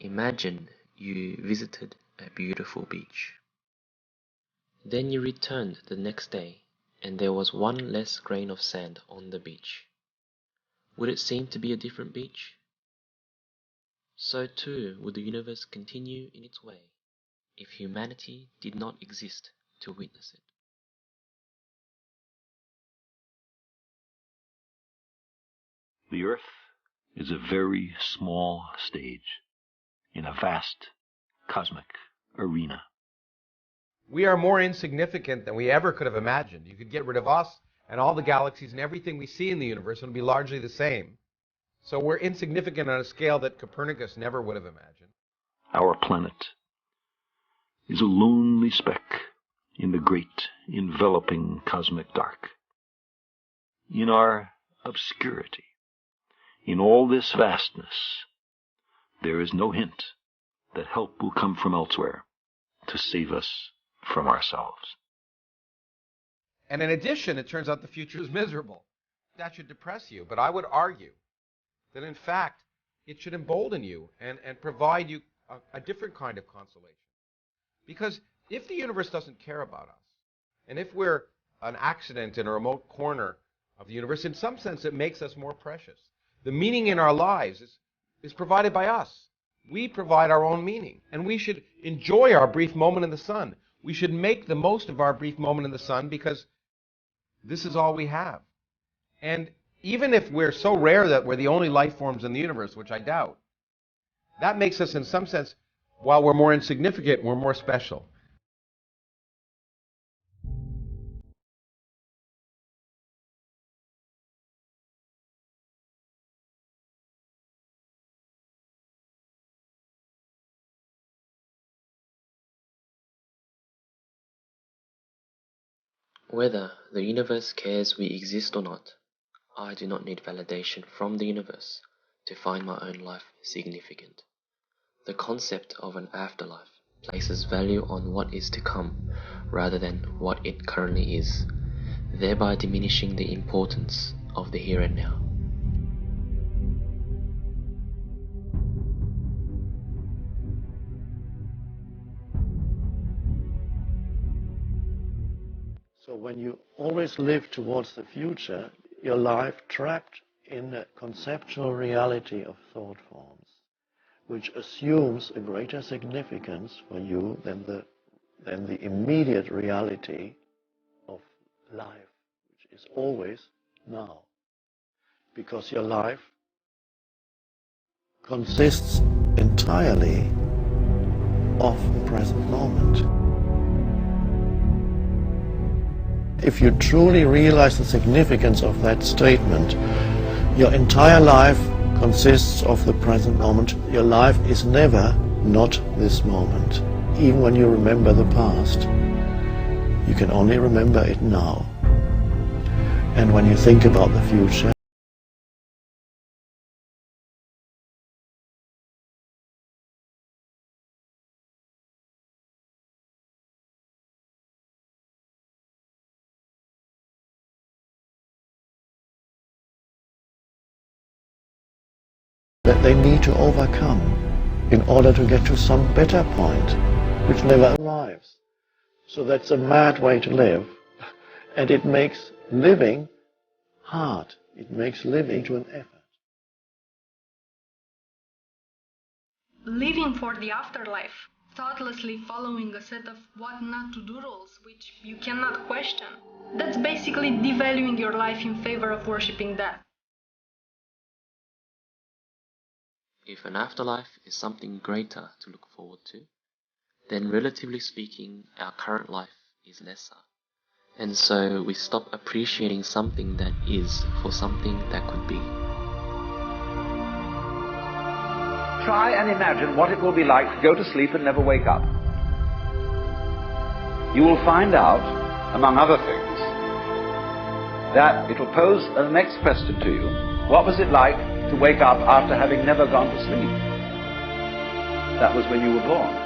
Imagine you visited a beautiful beach. Then you returned the next day, and there was one less grain of sand on the beach. Would it seem to be a different beach? So too would the universe continue in its way if humanity did not exist to witness it. The Earth is a very small stage in a vast cosmic arena. We are more insignificant than we ever could have imagined. You could get rid of us and all the galaxies and everything we see in the universe, and it would be largely the same. So we're insignificant on a scale that Copernicus never would have imagined. Our planet is a lonely speck in the great enveloping cosmic dark. In our obscurity, in all this vastness, there is no hint that help will come from elsewhere to save us from ourselves. And in addition, it turns out the future is miserable. That should depress you. But I would argue that, in fact, it should embolden you and provide you a different kind of consolation. Because if the universe doesn't care about us, and if we're an accident in a remote corner of the universe, in some sense it makes us more precious. The meaning in our lives is provided by us. We provide our own meaning. And we should enjoy our brief moment in the sun. We should make the most of our brief moment in the sun because this is all we have. And even if we're so rare that we're the only life forms in the universe, which I doubt, that makes us, in some sense, while we're more insignificant, we're more special. Whether the universe cares we exist or not, I do not need validation from the universe to find my own life significant. The concept of an afterlife places value on what is to come rather than what it currently is, thereby diminishing the importance of the here and now. So when you always live towards the future, your life trapped in a conceptual reality of thought forms, which assumes a greater significance for you than the immediate reality of life, which is always now. Because your life consists entirely of the present moment. If you truly realize the significance of that statement, your entire life consists of the present moment. Your life is never not this moment. Even when you remember the past, you can only remember it now. And when you think about the future, that they need to overcome in order to get to some better point, which never arrives. So that's a mad way to live, and it makes living hard. It makes living to an effort. Living for the afterlife, thoughtlessly following a set of what not to do rules which you cannot question, that's basically devaluing your life in favor of worshipping death. If an afterlife is something greater to look forward to, then relatively speaking, our current life is lesser. And so we stop appreciating something that is for something that could be. Try and imagine what it will be like to go to sleep and never wake up. You will find out, among other things, that it will pose the next question to you. What was it like to wake up after having never gone to sleep? That was when you were born.